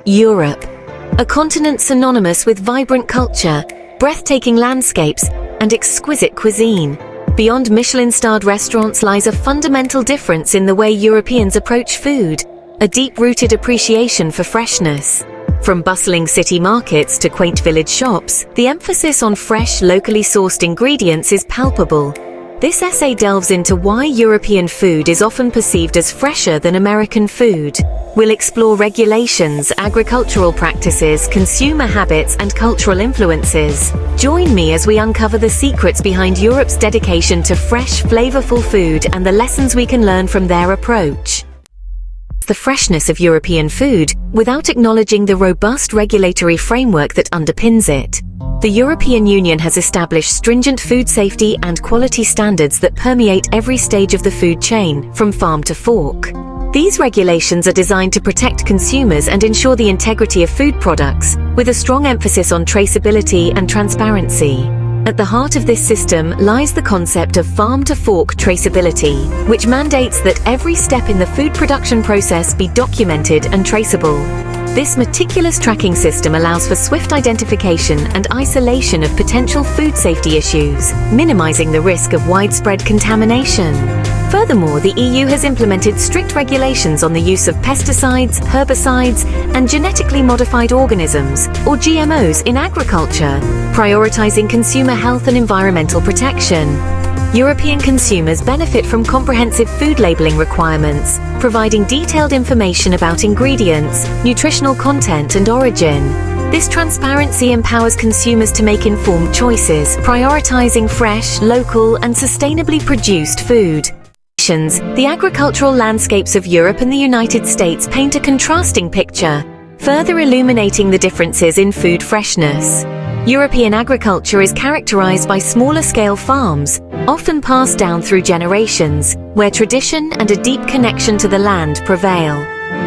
Europe, a continent synonymous with vibrant culture, breathtaking landscapes, and exquisite cuisine. Beyond Michelin-starred restaurants lies a fundamental difference in the way Europeans approach food, a deep-rooted appreciation for freshness. From bustling city markets to quaint village shops, the emphasis on fresh, locally sourced ingredients is palpable. This essay delves into why European food is often perceived as fresher than American food. We'll explore regulations, agricultural practices, consumer habits, and cultural influences. Join me as we uncover the secrets behind Europe's dedication to fresh, flavorful food and the lessons we can learn from their approach. The freshness of European food, without acknowledging the robust regulatory framework that underpins it. The European Union has established stringent food safety and quality standards that permeate every stage of the food chain, from farm to fork. These regulations are designed to protect consumers and ensure the integrity of food products, with a strong emphasis on traceability and transparency. At the heart of this system lies the concept of farm-to-fork traceability, which mandates that every step in the food production process be documented and traceable. This meticulous tracking system allows for swift identification and isolation of potential food safety issues, minimizing the risk of widespread contamination. Furthermore, the EU has implemented strict regulations on the use of pesticides, herbicides, and genetically modified organisms, or GMOs, in agriculture, prioritizing consumer health and environmental protection. European consumers benefit from comprehensive food labeling requirements, providing detailed information about ingredients, nutritional content, and origin. This transparency empowers consumers to make informed choices, prioritizing fresh, local, and sustainably produced food. The agricultural landscapes of Europe and the United States paint a contrasting picture, further illuminating the differences in food freshness. European agriculture is characterized by smaller-scale farms, often passed down through generations, where tradition and a deep connection to the land prevail.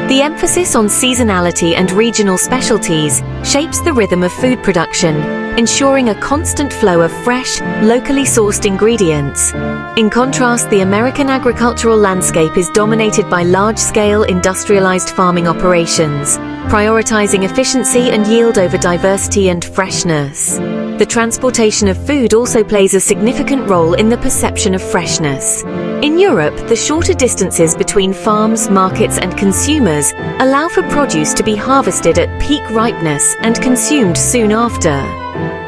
The emphasis on seasonality and regional specialties shapes the rhythm of food production, ensuring a constant flow of fresh, locally sourced ingredients. In contrast, the American agricultural landscape is dominated by large-scale industrialized farming operations, prioritizing efficiency and yield over diversity and freshness. The transportation of food also plays a significant role in the perception of freshness. In Europe, the shorter distances between farms, markets, and consumers allow for produce to be harvested at peak ripeness and consumed soon after.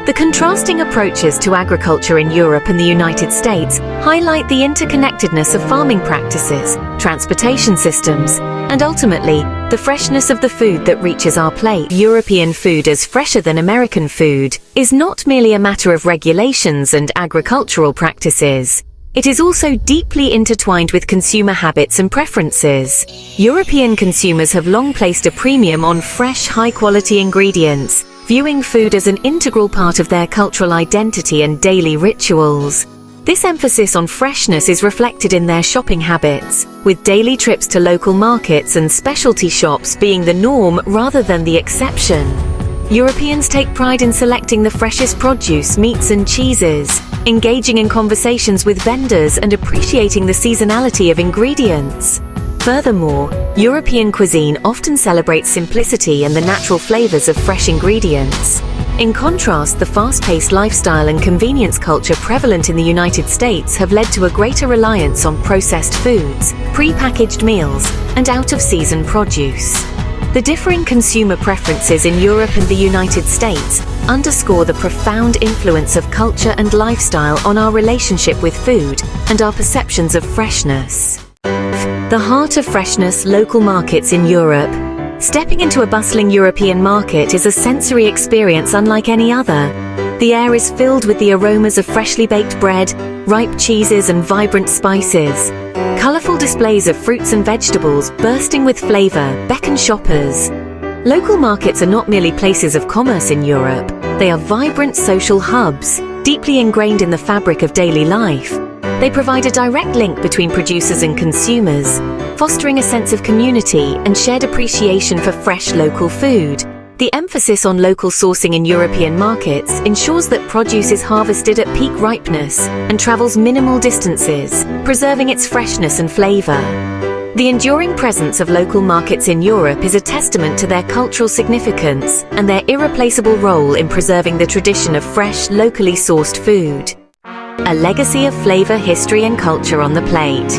The contrasting approaches to agriculture in Europe and the United States highlight the interconnectedness of farming practices, transportation systems, and ultimately, the freshness of the food that reaches our plate. European food as fresher than American food is not merely a matter of regulations and agricultural practices. It is also deeply intertwined with consumer habits and preferences. European consumers have long placed a premium on fresh, high-quality ingredients, viewing food as an integral part of their cultural identity and daily rituals. This emphasis on freshness is reflected in their shopping habits, with daily trips to local markets and specialty shops being the norm rather than the exception. Europeans take pride in selecting the freshest produce, meats, and cheeses, engaging in conversations with vendors and appreciating the seasonality of ingredients. Furthermore, European cuisine often celebrates simplicity and the natural flavors of fresh ingredients. In contrast, the fast-paced lifestyle and convenience culture prevalent in the United States have led to a greater reliance on processed foods, pre-packaged meals, and out-of-season produce. The differing consumer preferences in Europe and the United States underscore the profound influence of culture and lifestyle on our relationship with food and our perceptions of freshness. The heart of freshness, local markets in Europe. Stepping into a bustling European market is a sensory experience unlike any other. The air is filled with the aromas of freshly baked bread, ripe cheeses, and vibrant spices. Colorful displays of fruits and vegetables bursting with flavor beckon shoppers. Local markets are not merely places of commerce in Europe. They are vibrant social hubs, deeply ingrained in the fabric of daily life. They provide a direct link between producers and consumers, fostering a sense of community and shared appreciation for fresh local food. The emphasis on local sourcing in European markets ensures that produce is harvested at peak ripeness and travels minimal distances, preserving its freshness and flavor. The enduring presence of local markets in Europe is a testament to their cultural significance and their irreplaceable role in preserving the tradition of fresh, locally sourced food. A legacy of flavor, history, and culture on the plate.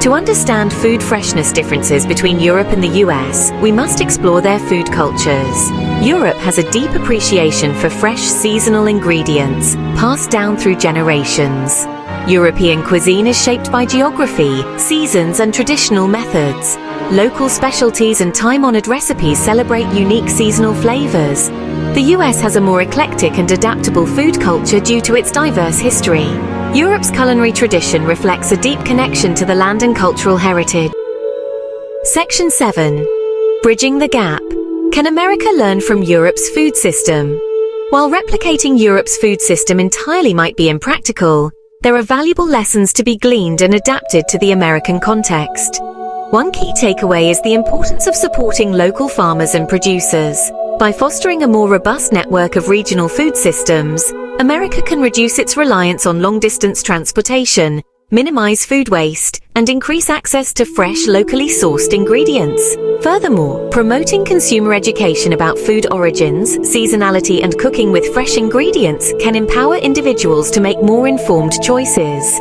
To understand food freshness differences between Europe and the US, we must explore their food cultures. Europe has a deep appreciation for fresh, seasonal ingredients, passed down through generations. European cuisine is shaped by geography, seasons, and traditional methods. Local specialties and time-honored recipes celebrate unique seasonal flavors. The US has a more eclectic and adaptable food culture due to its diverse history. Europe's culinary tradition reflects a deep connection to the land and cultural heritage. Section 7. Bridging the gap. Can America learn from Europe's food system? While replicating Europe's food system entirely might be impractical, there are valuable lessons to be gleaned and adapted to the American context. One key takeaway is the importance of supporting local farmers and producers. By fostering a more robust network of regional food systems, America can reduce its reliance on long-distance transportation, minimize food waste, and increase access to fresh, locally sourced ingredients. Furthermore, promoting consumer education about food origins, seasonality, and cooking with fresh ingredients can empower individuals to make more informed choices.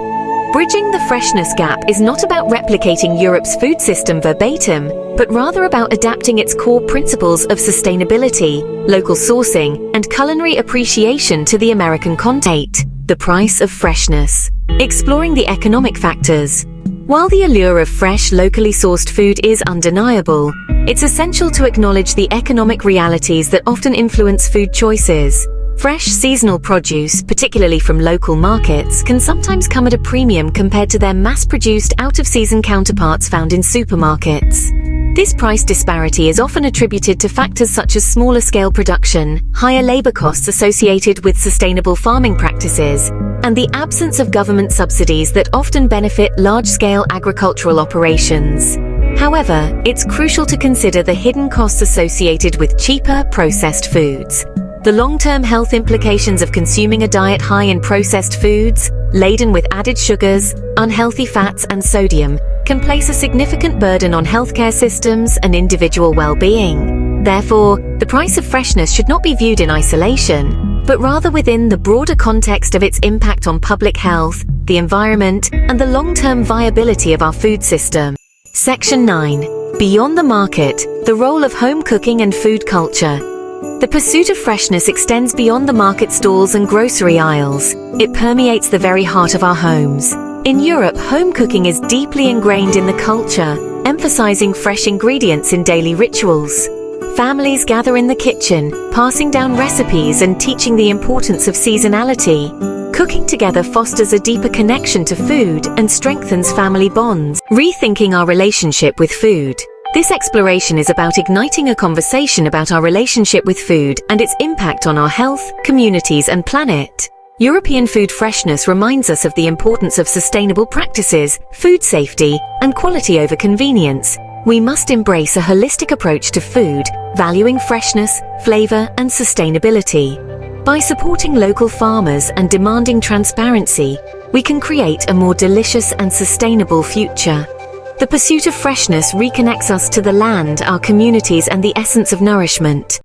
Bridging the freshness gap is not about replicating Europe's food system verbatim, but rather about adapting its core principles of sustainability, local sourcing, and culinary appreciation to the American context. The price of freshness. Exploring the economic factors. While the allure of fresh, locally sourced food is undeniable, it's essential to acknowledge the economic realities that often influence food choices. Fresh, seasonal produce, particularly from local markets, can sometimes come at a premium compared to their mass-produced, out-of-season counterparts found in supermarkets. This price disparity is often attributed to factors such as smaller-scale production, higher labor costs associated with sustainable farming practices, and the absence of government subsidies that often benefit large-scale agricultural operations. However, it's crucial to consider the hidden costs associated with cheaper, processed foods. The long-term health implications of consuming a diet high in processed foods, laden with added sugars, unhealthy fats, and sodium, can place a significant burden on healthcare systems and individual well-being. Therefore, the price of freshness should not be viewed in isolation, but rather within the broader context of its impact on public health, the environment, and the long-term viability of our food system. Section 9. Beyond the market, the role of home cooking and food culture. The pursuit of freshness extends beyond the market stalls and grocery aisles. It permeates the very heart of our homes. In Europe, home cooking is deeply ingrained in the culture, emphasizing fresh ingredients in daily rituals. Families gather in the kitchen, passing down recipes and teaching the importance of seasonality. Cooking together fosters a deeper connection to food and strengthens family bonds. Rethinking our relationship with food. This exploration is about igniting a conversation about our relationship with food and its impact on our health, communities, and planet. European food freshness reminds us of the importance of sustainable practices, food safety, and quality over convenience. We must embrace a holistic approach to food, valuing freshness, flavor, and sustainability. By supporting local farmers and demanding transparency, we can create a more delicious and sustainable future. The pursuit of freshness reconnects us to the land, our communities, and the essence of nourishment.